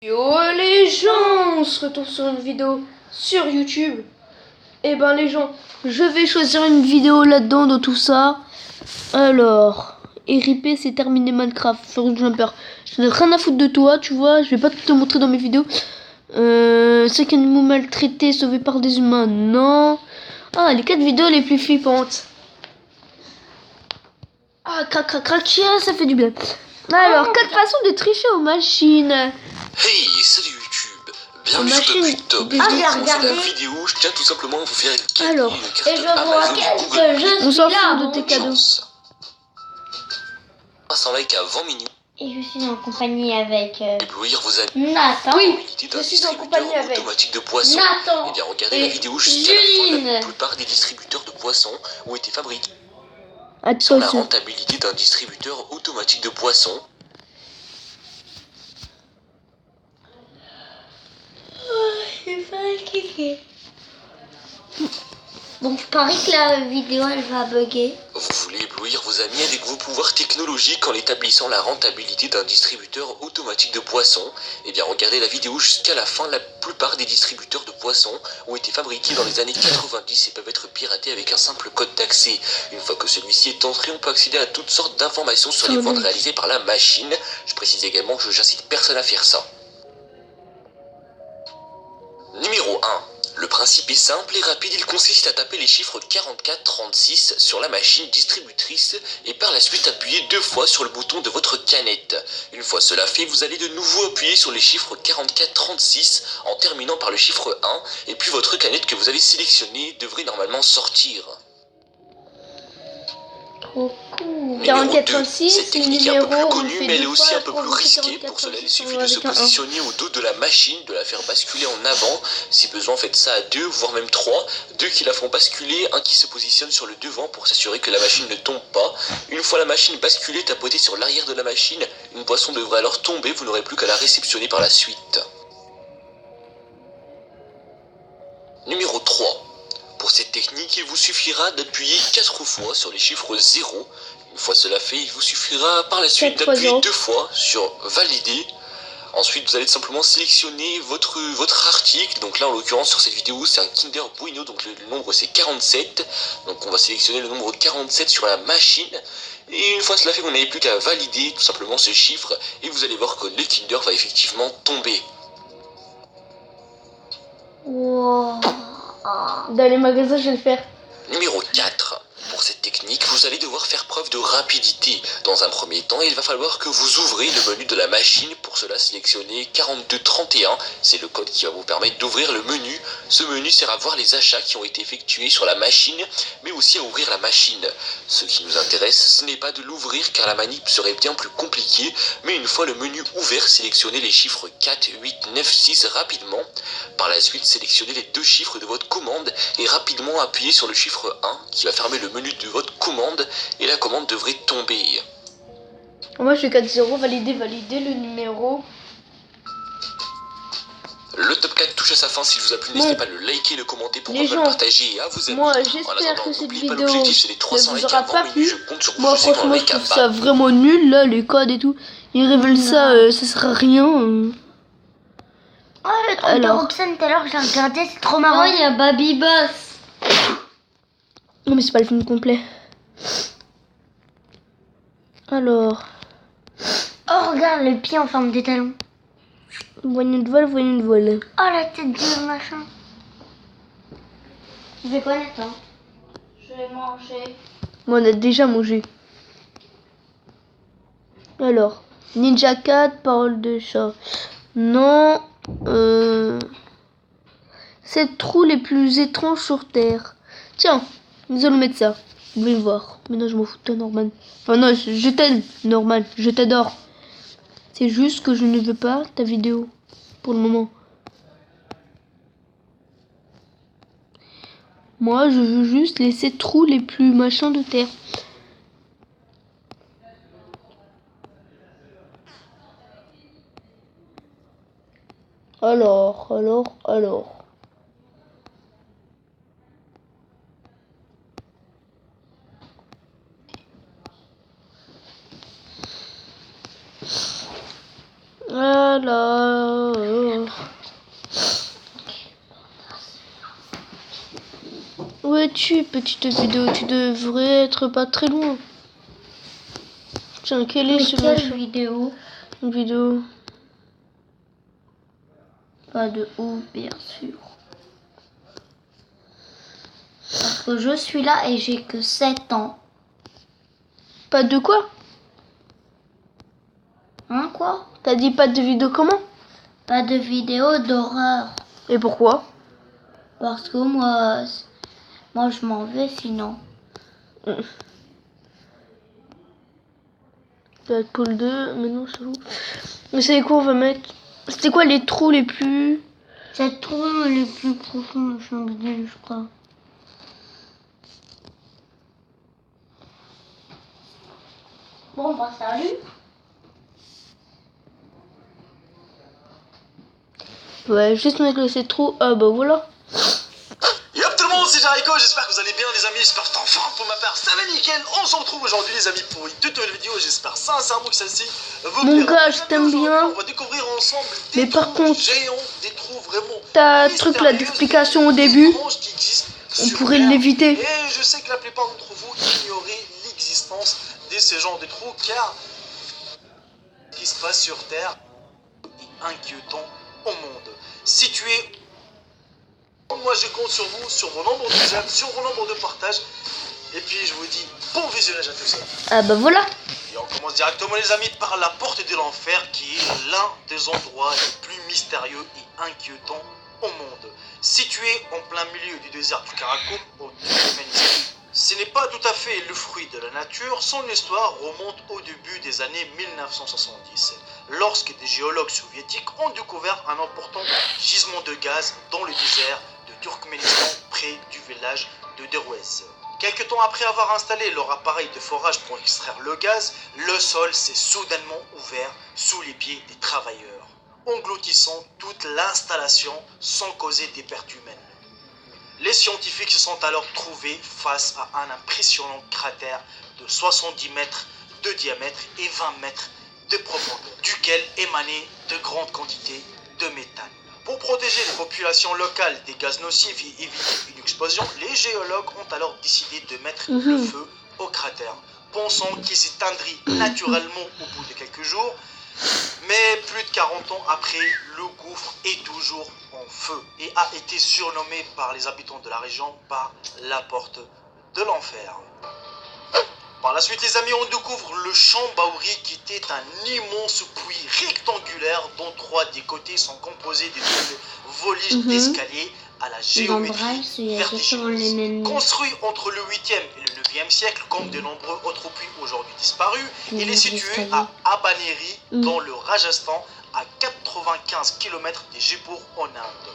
Yo les gens, on se retrouve sur une vidéo sur YouTube. Et ben les gens, je vais choisir une vidéo là-dedans de tout ça. Alors, RIP c'est terminé Minecraft, First Jumper. Je n'ai rien à foutre de toi, tu vois, je vais pas te montrer dans mes vidéos. 5 animaux maltraités sauvés par des humains, non. Ah, les 4 vidéos les plus flippantes. Ah, crac, ça fait du bien. Alors, 4 façons de tricher aux machines. Hey, salut YouTube. Bienvenue sur Top. J'ai regardé la vidéo, je tiens tout simplement à vous faire une carte. Alors, et je vous raconte que je on s'en fout de tes cadeaux. 300 likes à 20 minutes. Et je suis en compagnie avec Éblouir vos amis. Nathan. Oui, je suis en compagnie avec automatique de poissons. Nathan. Et bien regardez la vidéo jusqu'à la fin. La plupart des distributeurs de poissons ont été fabriqués sans la rentabilité d'un distributeur automatique de poissons. Donc je parie que la vidéo elle va bugger. Vous voulez éblouir vos amis avec vos pouvoirs technologiques en établissant la rentabilité d'un distributeur automatique de poissons? Eh bien regardez la vidéo jusqu'à la fin. La plupart des distributeurs de poissons ont été fabriqués dans les années 90 et peuvent être piratés avec un simple code d'accès. Une fois que celui-ci est entré, on peut accéder à toutes sortes d'informations sur les ventes réalisées par la machine. Je précise également que j'incite personne à faire ça. Numéro 1. Le principe est simple et rapide, il consiste à taper les chiffres 44-36 sur la machine distributrice et par la suite appuyer 2 fois sur le bouton de votre canette. Une fois cela fait, vous allez de nouveau appuyer sur les chiffres 44-36 en terminant par le chiffre 1 et puis votre canette que vous avez sélectionnée devrait normalement sortir. Trop cool. 44-36, cette technique est un peu plus connue, mais elle est aussi un peu plus 2 fois, risquée. Pour cela, il suffit de se positionner au dos de la machine, de la faire basculer en avant. Si besoin, faites ça à 2, voire même 3. 2 qui la font basculer, 1 qui se positionne sur le devant pour s'assurer que la machine ne tombe pas. Une fois la machine basculée, tapotez sur l'arrière de la machine. Une poisson devrait alors tomber, vous n'aurez plus qu'à la réceptionner par la suite. Numéro 3. Pour cette technique, il vous suffira d'appuyer 4 fois sur les chiffres 0. Une fois cela fait, il vous suffira par la suite d'appuyer 2 fois sur valider. Ensuite, vous allez simplement sélectionner votre article. Donc là, en l'occurrence, sur cette vidéo, c'est un Kinder Bueno. Donc le nombre, c'est 47. Donc on va sélectionner le nombre 47 sur la machine. Et une fois cela fait, vous n'avez plus qu'à valider tout simplement ce chiffre. Et vous allez voir que le Kinder va effectivement tomber. Wow. Dans les magasins, je vais le faire. Numéro 4. Pour cette technique, vous allez devoir faire preuve de rapidité. Dans un premier temps, il va falloir que vous ouvrez le menu de la machine. Pour cela, sélectionnez 4231. C'est le code qui va vous permettre d'ouvrir le menu. Ce menu sert à voir les achats qui ont été effectués sur la machine, mais aussi à ouvrir la machine. Ce qui nous intéresse, ce n'est pas de l'ouvrir car la manip serait bien plus compliquée, mais une fois le menu ouvert, sélectionnez les chiffres 4, 8, 9, 6 rapidement. Par la suite, sélectionnez les 2 chiffres de votre commande et rapidement appuyez sur le chiffre 1 qui va fermer le menu de votre commande et la commande devrait tomber. Moi je fais 4-0, valider le numéro. Le top 4 touche à sa fin. S'il vous a plu, n'hésitez pas à le liker, le commenter pour le partager et à vos amis. Moi j'espère que cette vidéo ne vous aura pas plu. Moi franchement je trouve ça vraiment nul là, les codes et tout. Ils révèlent ça, ça sert à rien. Alors, Roxane, tout à l'heure, j'ai regardé, c'est trop marrant. Il y a Babybus. Non mais c'est pas le film complet. Alors. Oh, regarde le pied en forme de talon. Voyons de vol. Oh, la tête de machin. Tu fais quoi, Nathan? Je vais manger. Moi on a déjà mangé. Alors. Ninja 4, parole de chat. Non. 7 trous les plus étranges sur Terre. Tiens, nous allons mettre ça. Vous voulez voir. Mais non, je m'en fous de toi, Norman. Enfin non, je t'aime, Norman. Je t'adore. C'est juste que je ne veux pas ta vidéo. Pour le moment. Moi, je veux juste les 7 trous les plus machins de Terre. Alors. Alors. Où es-tu, petite vidéo? Tu devrais être pas très loin. Tiens, quelle est sur Quelle vidéo? Une vidéo. Pas de haut, bien sûr. Parce que je suis là et j'ai que 7 ans. Pas de quoi? Hein, quoi? T'as dit pas de vidéo comment? Pas de vidéo d'horreur. Et pourquoi? Parce que moi je m'en vais sinon. Deadpool 2, mais non, c'est vous. Mais c'est quoi on va mettre? C'était quoi les trous les plus... C'est trop les plus profonds, je crois. Bon, bah salut. Ouais, juste mettre laisser trou. Ah bah voilà. Yop tout le monde, c'est Jericho, j'espère que vous allez bien les amis, j'espère que enfin pour ma part ça va nickel. On se retrouve aujourd'hui les amis pour une toute nouvelle vidéo, j'espère sincèrement que celle-ci vous Mon plaira. gars, je t'aime bien. On va découvrir ensemble Mais des par trous contre, géants, des trous vraiment t'as un truc là d'explication au début. On pourrait l'éviter. Et je sais que la plupart d'entre vous ignorez l'existence de ce genre de trous car ce qui se passe sur Terre est inquiétant au monde. Situé, moi je compte sur vous, sur vos nombres de j'aime, sur vos nombres de partages. Et puis je vous dis bon visionnage à tous ça. Ah bah voilà. Et on commence directement les amis par la porte de l'enfer qui est l'un des endroits les plus mystérieux et inquiétants au monde. Situé en plein milieu du désert du Karakoum au Turkménistan. Ce n'est pas tout à fait le fruit de la nature, son histoire remonte au début des années 1970, lorsque des géologues soviétiques ont découvert un important gisement de gaz dans le désert de Turkménistan près du village de Derouez. Quelque temps après avoir installé leur appareil de forage pour extraire le gaz, le sol s'est soudainement ouvert sous les pieds des travailleurs, engloutissant toute l'installation sans causer des pertes humaines. Les scientifiques se sont alors trouvés face à un impressionnant cratère de 70 mètres de diamètre et 20 mètres de profondeur, duquel émanaient de grandes quantités de méthane. Pour protéger les populations locales des gaz nocifs et éviter une explosion, les géologues ont alors décidé de mettre le feu au cratère, pensant qu'il s'éteindrait naturellement au bout de quelques jours. Mais plus de 40 ans après, le gouffre est toujours en feu et a été surnommé par les habitants de la région par la porte de l'enfer. Par la suite, les amis, on découvre le champ Baouri qui était un immense puits rectangulaire dont 3 des côtés sont composés de voliges d'escaliers à la géométrie vertigineuse. Construit entre le 8e et le 9e siècle, comme de nombreux autres puits aujourd'hui disparus, il est situé à Abaneri, dans le Rajasthan, à 95 km des Jaipur en Inde.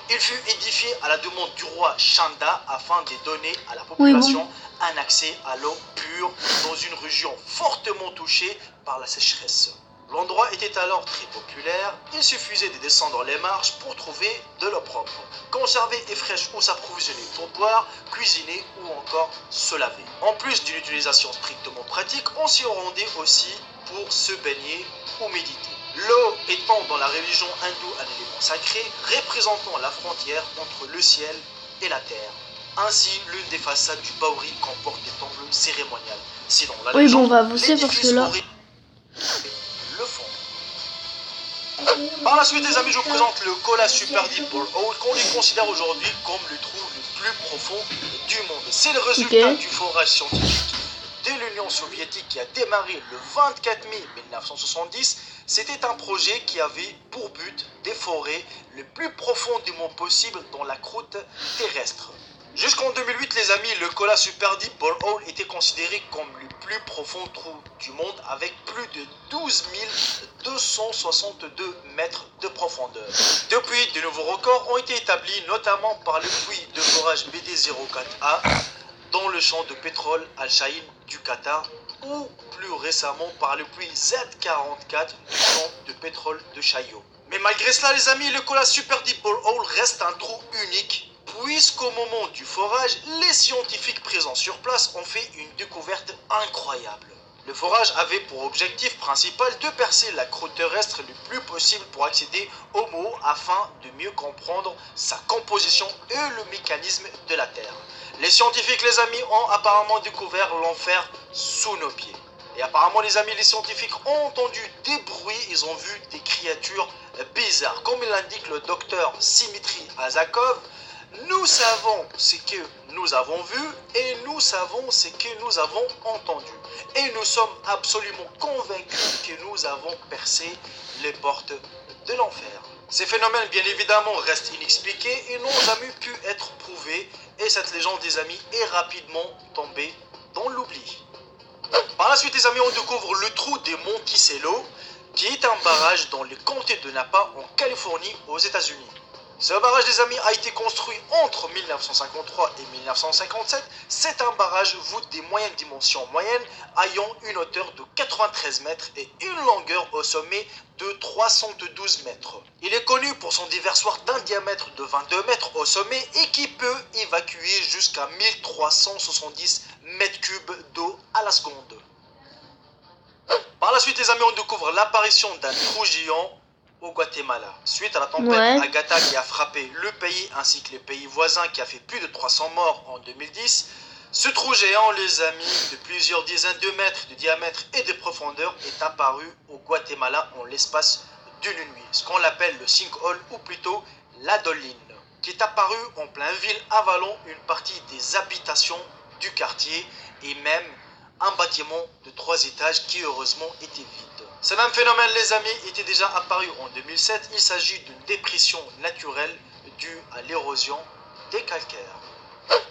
Il fut édifié à la demande du roi Chanda afin de donner à la population un accès à l'eau pure dans une région fortement touchée par la sécheresse. L'endroit était alors très populaire, il suffisait de descendre les marches pour trouver de l'eau propre, conservée et fraîche où s'approvisionner pour boire, cuisiner ou encore se laver. En plus d'une utilisation strictement pratique, on s'y rendait aussi pour se baigner ou méditer. L'eau étant dans la religion hindoue un élément sacré, représentant la frontière entre le ciel et la terre. Ainsi, l'une des façades du Baouri comporte des temples cérémoniales. Sinon, la légende, on va avancer parce que là... le fond. Par la suite, les amis, je vous présente le Kola Super Deep Borehole qu'on les considère aujourd'hui comme le trou le plus profond du monde. C'est le résultat du forage scientifique de l'Union soviétique qui a démarré le 24 mai 1970. C'était un projet qui avait pour but d'efforer le plus profondément possible dans la croûte terrestre. Jusqu'en 2008, les amis, le Kola Super Deep Borehole était considéré comme le plus profond trou du monde avec plus de 12 262 mètres de profondeur. Depuis, de nouveaux records ont été établis, notamment par le puits de forage BD04A dans le champ de pétrole Al-Shahin du Qatar ou plus récemment par le puits Z44 du champ de pétrole de Chaillot. Mais malgré cela, les amis, le Kola Super Deep Borehole reste un trou unique puisqu'au moment du forage, les scientifiques présents sur place ont fait une découverte incroyable. Le forage avait pour objectif principal de percer la croûte terrestre le plus possible pour accéder au mot afin de mieux comprendre sa composition et le mécanisme de la Terre. Les scientifiques, les amis, ont apparemment découvert l'enfer sous nos pieds. Et apparemment, les amis, les scientifiques ont entendu des bruits, ils ont vu des créatures bizarres. Comme l'indique le docteur Dimitri Azakov, nous savons ce que nous avons vu et nous savons ce que nous avons entendu. Et nous sommes absolument convaincus que nous avons percé les portes de l'enfer. Ces phénomènes, bien évidemment, restent inexpliqués et n'ont jamais pu être prouvés. Et cette légende, des amis, est rapidement tombée dans l'oubli. Par la suite, les amis, on découvre le trou des Monticello, qui est un barrage dans le comté de Napa, en Californie, aux États-Unis. Ce barrage, les amis, a été construit entre 1953 et 1957. C'est un barrage voûte des moyennes dimensions moyennes, ayant une hauteur de 93 mètres et une longueur au sommet de 312 mètres. Il est connu pour son déversoir d'un diamètre de 22 mètres au sommet et qui peut évacuer jusqu'à 1370 mètres cubes d'eau à la seconde. Par la suite, les amis, on découvre l'apparition d'un trou géant au Guatemala. Suite à la tempête Agatha qui a frappé le pays ainsi que les pays voisins qui a fait plus de 300 morts en 2010, ce trou géant, les amis, de plusieurs dizaines de mètres de diamètre et de profondeur est apparu au Guatemala en l'espace d'une nuit. Ce qu'on appelle le sinkhole ou plutôt la doline, qui est apparu en plein ville, avalant une partie des habitations du quartier et même un bâtiment de 3 étages qui heureusement était vide. Ce même phénomène, les amis, était déjà apparu en 2007. Il s'agit d'une dépression naturelle due à l'érosion des calcaires.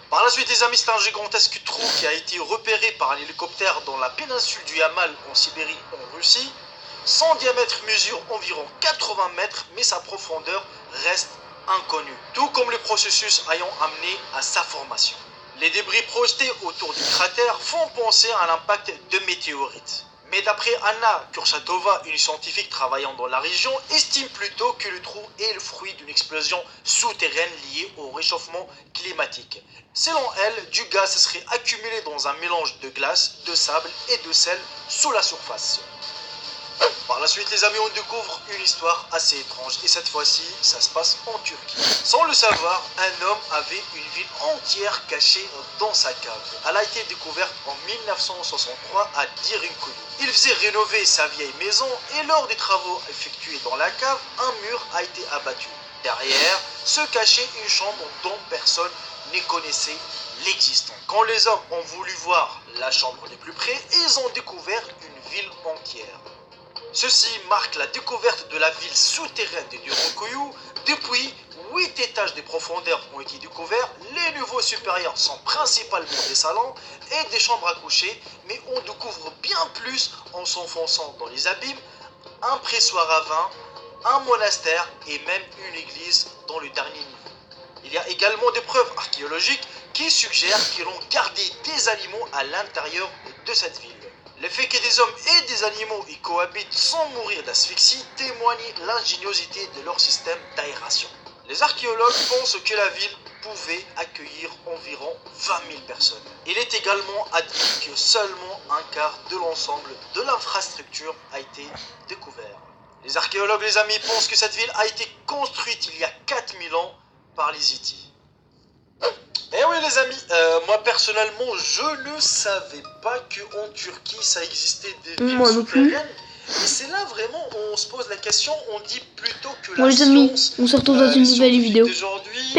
Par la suite, les amis, c'est un gigantesque trou qui a été repéré par un hélicoptère dans la péninsule du Yamal en Sibérie en Russie. Son diamètre mesure environ 80 mètres, mais sa profondeur reste inconnue, tout comme le processus ayant amené à sa formation. Les débris projetés autour du cratère font penser à l'impact de météorites. Mais d'après Anna Kurchatova, une scientifique travaillant dans la région, estime plutôt que le trou est le fruit d'une explosion souterraine liée au réchauffement climatique. Selon elle, du gaz serait accumulé dans un mélange de glace, de sable et de sel sous la surface. Par la suite, les amis, on découvre une histoire assez étrange et cette fois-ci, ça se passe en Turquie. Sans le savoir, un homme avait une ville entière cachée dans sa cave. Elle a été découverte en 1963 à Derinkuyu. Il faisait rénover sa vieille maison et lors des travaux effectués dans la cave, un mur a été abattu. Derrière se cachait une chambre dont personne ne connaissait l'existence. Quand les hommes ont voulu voir la chambre de plus près, ils ont découvert une ville entière. Ceci marque la découverte de la ville souterraine de Derinkuyu. Depuis, 8 étages de profondeur ont été découverts. Les niveaux supérieurs sont principalement des salons et des chambres à coucher, mais on découvre bien plus en s'enfonçant dans les abîmes, un pressoir à vin, un monastère et même une église dans le dernier niveau. Il y a également des preuves archéologiques qui suggèrent qu'ils ont gardé des animaux à l'intérieur de cette ville. Le fait que des hommes et des animaux y cohabitent sans mourir d'asphyxie témoigne l'ingéniosité de leur système d'aération. Les archéologues pensent que la ville pouvait accueillir environ 20 000 personnes. Il est également admis que seulement un quart de l'ensemble de l'infrastructure a été découvert. Les archéologues, les amis, pensent que cette ville a été construite il y a 4000 ans par les Hitites. Eh oui les amis, moi personnellement je ne savais pas qu'en Turquie ça existait des villes souterraines. Et c'est là vraiment où on se pose la question, on dit plutôt que la les amis, science, on se retrouve dans une nouvelle vidéo. d'aujourd'hui